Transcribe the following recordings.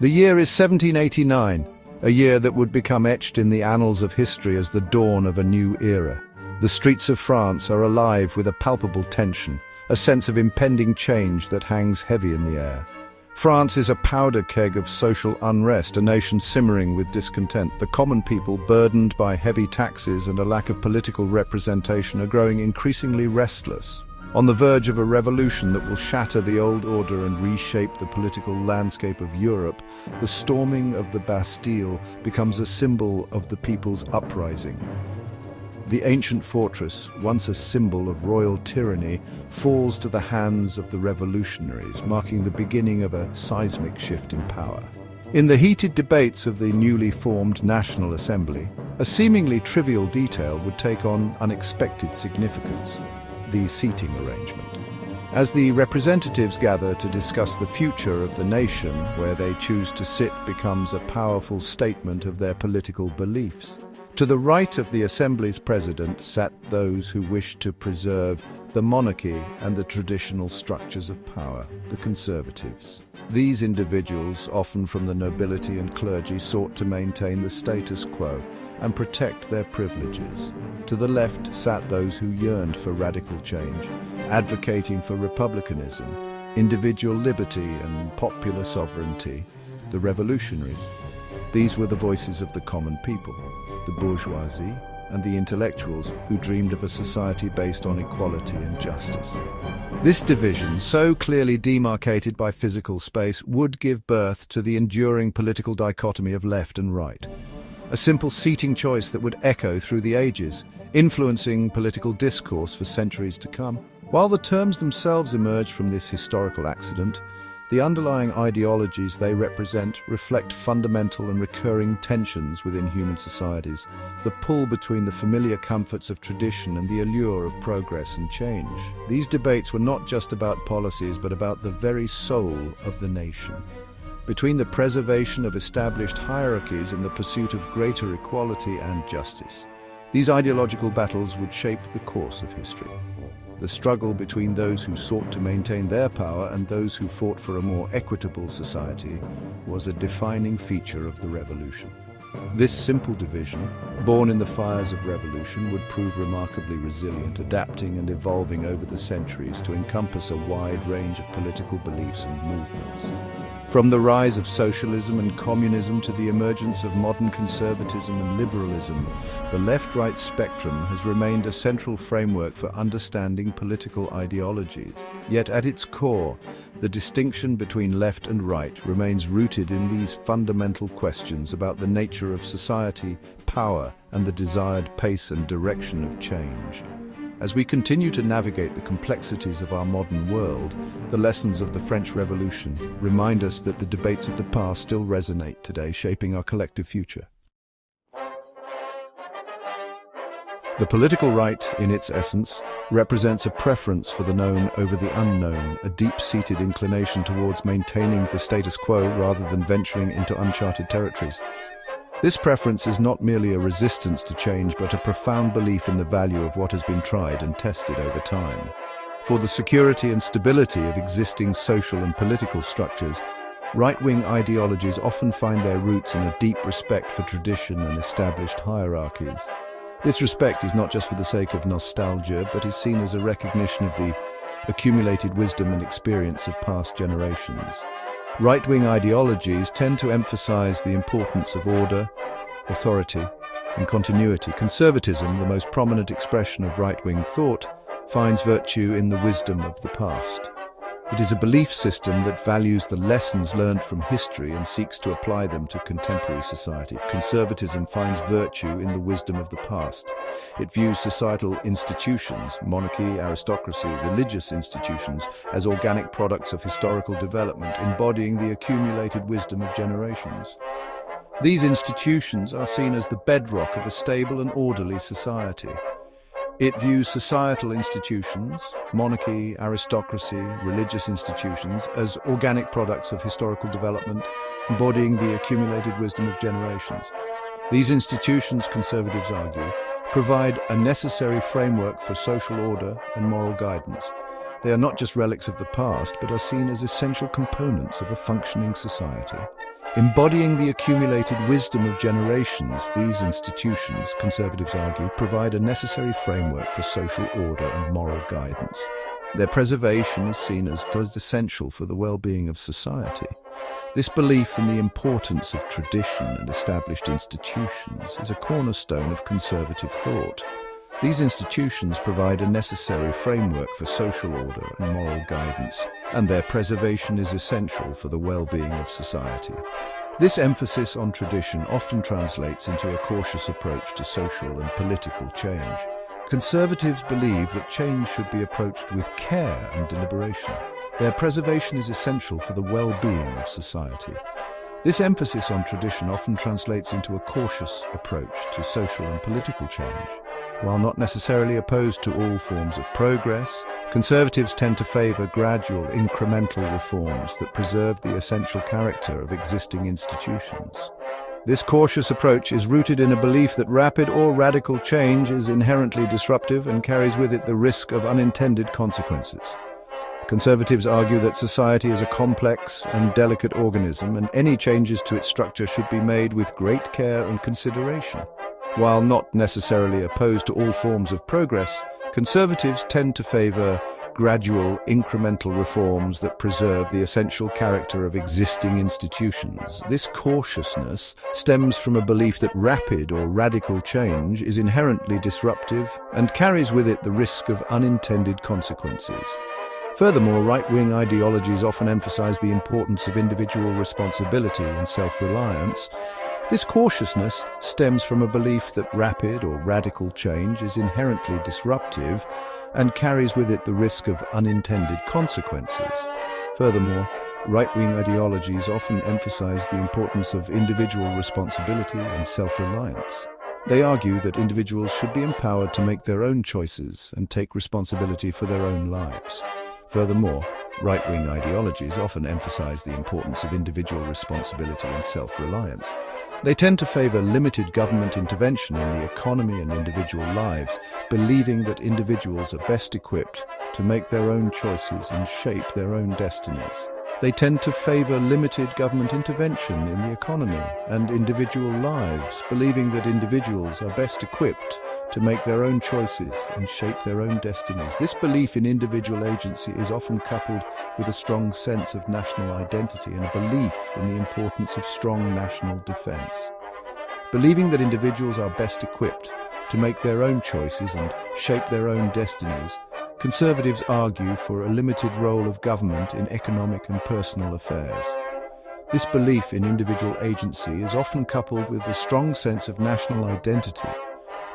The year is 1789, a year that would become etched in the annals of history as the dawn of a new era. The streets of France are alive with a palpable tension, a sense of impending change that hangs heavy in the air. France is a powder keg of social unrest, a nation simmering with discontent. The common people, burdened by heavy taxes and a lack of political representation, are growing increasingly restless, on the verge of a revolution that will shatter the old order and reshape the political landscape of Europe. The storming of the Bastille becomes a symbol of the people's uprising. The ancient fortress, once a symbol of royal tyranny, falls to the hands of the revolutionaries, marking the beginning of a seismic shift in power. In the heated debates of the newly formed National Assembly, a seemingly trivial detail would take on unexpected significance: the seating arrangement. As the representatives gather to discuss the future of the nation, where they choose to sit becomes a powerful statement of their political beliefs. To the right of the Assembly's president sat those who wished to preserve the monarchy and the traditional structures of power, the conservatives. These individuals, often from the nobility and clergy, sought to maintain the status quo and protect their privileges. To the left sat those who yearned for radical change, advocating for republicanism, individual liberty and popular sovereignty, the revolutionaries. These were the voices of the common people, the bourgeoisie and the intellectuals who dreamed of a society based on equality and justice. This division, so clearly demarcated by physical space, would give birth to the enduring political dichotomy of left and right. A simple seating choice that would echo through the ages, influencing political discourse for centuries to come. While the terms themselves emerge from this historical accident, the underlying ideologies they represent reflect fundamental and recurring tensions within human societies, the pull between the familiar comforts of tradition and the allure of progress and change. These debates were not just about policies, but about the very soul of the nation. Between the preservation of established hierarchies and the pursuit of greater equality and justice. These ideological battles would shape the course of history. The struggle between those who sought to maintain their power and those who fought for a more equitable society was a defining feature of the revolution. This simple division, born in the fires of revolution, would prove remarkably resilient, adapting and evolving over the centuries to encompass a wide range of political beliefs and movements. From the rise of socialism and communism to the emergence of modern conservatism and liberalism, the left-right spectrum has remained a central framework for understanding political ideologies. Yet at its core, the distinction between left and right remains rooted in these fundamental questions about the nature of society, power, and the desired pace and direction of change. As we continue to navigate the complexities of our modern world, the lessons of the French Revolution remind us that the debates of the past still resonate today, shaping our collective future. The political right, in its essence, represents a preference for the known over the unknown, a deep-seated inclination towards maintaining the status quo rather than venturing into uncharted territories. This preference is not merely a resistance to change, but a profound belief in the value of what has been tried and tested over time. For the security and stability of existing social and political structures, right-wing ideologies often find their roots in a deep respect for tradition and established hierarchies. This respect is not just for the sake of nostalgia, but is seen as a recognition of the accumulated wisdom and experience of past generations. Right-wing ideologies tend to emphasize the importance of order, authority, and continuity. Conservatism, the most prominent expression of right-wing thought, finds virtue in the wisdom of the past. It is a belief system that values the lessons learned from history and seeks to apply them to contemporary society. Conservatism finds virtue in the wisdom of the past. It views societal institutions, monarchy, aristocracy, religious institutions, as organic products of historical development, embodying the accumulated wisdom of generations. These institutions are seen as the bedrock of a stable and orderly society. It views societal institutions, monarchy, aristocracy, religious institutions, as organic products of historical development, embodying the accumulated wisdom of generations. These institutions, conservatives argue, provide a necessary framework for social order and moral guidance. They are not just relics of the past, but are seen as essential components of a functioning society. Embodying the accumulated wisdom of generations, these institutions, conservatives argue, provide a necessary framework for social order and moral guidance. Their preservation is seen as essential for the well-being of society. This belief in the importance of tradition and established institutions is a cornerstone of conservative thought. These institutions provide a necessary framework for social order and moral guidance, and their preservation is essential for the well-being of society. This emphasis on tradition often translates into a cautious approach to social and political change. Conservatives believe that change should be approached with care and deliberation. Their preservation is essential for the well-being of society. This emphasis on tradition often translates into a cautious approach to social and political change. While not necessarily opposed to all forms of progress, conservatives tend to favor gradual, incremental reforms that preserve the essential character of existing institutions. This cautious approach is rooted in a belief that rapid or radical change is inherently disruptive and carries with it the risk of unintended consequences. Conservatives argue that society is a complex and delicate organism, and any changes to its structure should be made with great care and consideration. While not necessarily opposed to all forms of progress, conservatives tend to favor gradual, incremental reforms that preserve the essential character of existing institutions. This cautiousness stems from a belief that rapid or radical change is inherently disruptive and carries with it the risk of unintended consequences. Furthermore, right-wing ideologies often emphasize the importance of individual responsibility and self-reliance. This cautiousness stems from a belief that rapid or radical change is inherently disruptive and carries with it the risk of unintended consequences. Furthermore, right-wing ideologies often emphasize the importance of individual responsibility and self-reliance. They argue that individuals should be empowered to make their own choices and take responsibility for their own lives. Furthermore, right-wing ideologies often emphasize the importance of individual responsibility and self-reliance. They tend to favor limited government intervention in the economy and individual lives, believing that individuals are best equipped to make their own choices and shape their own destinies. They tend to favor limited government intervention in the economy and individual lives, believing that individuals are best equipped to make their own choices and shape their own destinies. This belief in individual agency is often coupled with a strong sense of national identity and a belief in the importance of strong national defense. Believing that individuals are best equipped to make their own choices and shape their own destinies, conservatives argue for a limited role of government in economic and personal affairs. This belief in individual agency is often coupled with a strong sense of national identity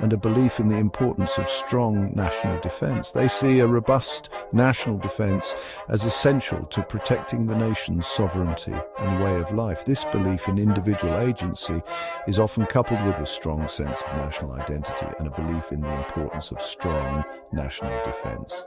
and a belief in the importance of strong national defense. They see a robust national defense as essential to protecting the nation's sovereignty and way of life. This belief in individual agency is often coupled with a strong sense of national identity and a belief in the importance of strong national defense.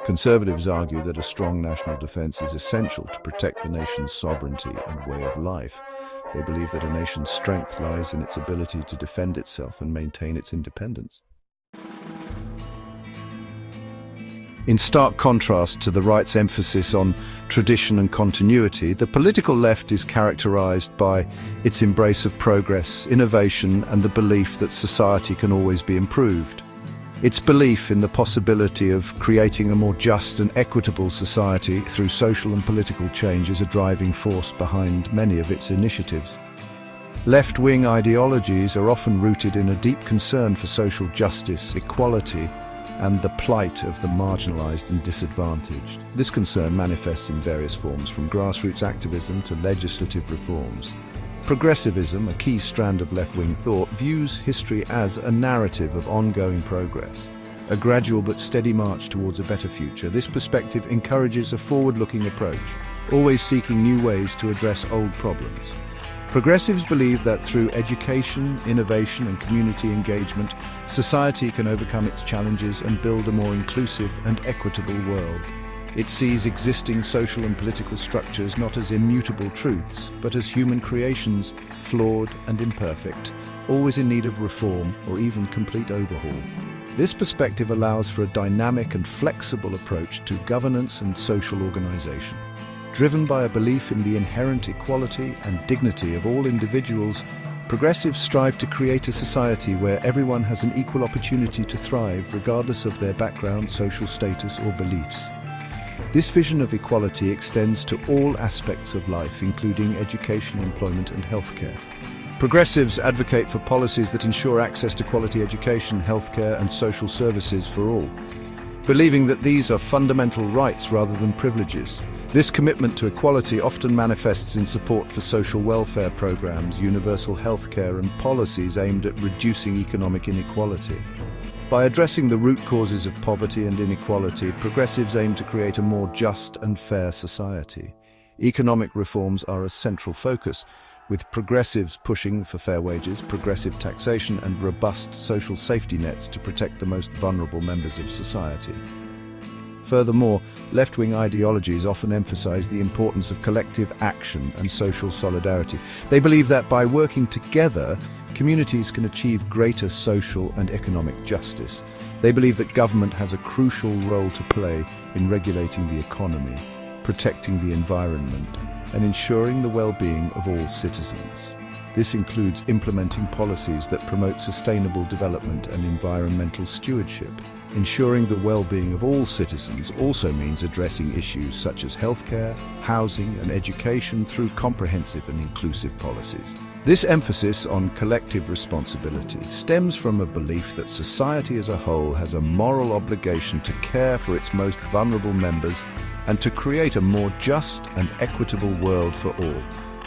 Conservatives argue that a strong national defense is essential to protect the nation's sovereignty and way of life. They believe that a nation's strength lies in its ability to defend itself and maintain its independence. In stark contrast to the right's emphasis on tradition and continuity, the political left is characterized by its embrace of progress, innovation, and the belief that society can always be improved. Its belief in the possibility of creating a more just and equitable society through social and political change is a driving force behind many of its initiatives. Left-wing ideologies are often rooted in a deep concern for social justice, equality, and the plight of the marginalized and disadvantaged. This concern manifests in various forms, from grassroots activism to legislative reforms. Progressivism, a key strand of left-wing thought, views history as a narrative of ongoing progress, a gradual but steady march towards a better future. This perspective encourages a forward-looking approach, always seeking new ways to address old problems. Progressives believe that through education, innovation, and community engagement, society can overcome its challenges and build a more inclusive and equitable world. It sees existing social and political structures not as immutable truths, but as human creations, flawed and imperfect, always in need of reform or even complete overhaul. This perspective allows for a dynamic and flexible approach to governance and social organization. Driven by a belief in the inherent equality and dignity of all individuals, progressives strive to create a society where everyone has an equal opportunity to thrive regardless of their background, social status or beliefs. This vision of equality extends to all aspects of life, including education, employment and healthcare. Progressives advocate for policies that ensure access to quality education, healthcare and social services for all, believing that these are fundamental rights rather than privileges. This commitment to equality often manifests in support for social welfare programs, universal healthcare and policies aimed at reducing economic inequality. By addressing the root causes of poverty and inequality, progressives aim to create a more just and fair society. Economic reforms are a central focus, with progressives pushing for fair wages, progressive taxation and robust social safety nets to protect the most vulnerable members of society. Furthermore, left-wing ideologies often emphasize the importance of collective action and social solidarity. They believe that by working together, communities can achieve greater social and economic justice. They believe that government has a crucial role to play in regulating the economy, protecting the environment, and ensuring the well-being of all citizens. This includes implementing policies that promote sustainable development and environmental stewardship. Ensuring the well-being of all citizens also means addressing issues such as healthcare, housing and education through comprehensive and inclusive policies. This emphasis on collective responsibility stems from a belief that society as a whole has a moral obligation to care for its most vulnerable members and to create a more just and equitable world for all.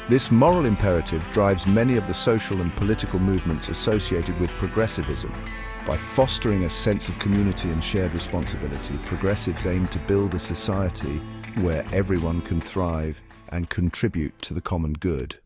This moral imperative drives many of the social and political movements associated with progressivism. By fostering a sense of community and shared responsibility, progressives aim to build a society where everyone can thrive and contribute to the common good.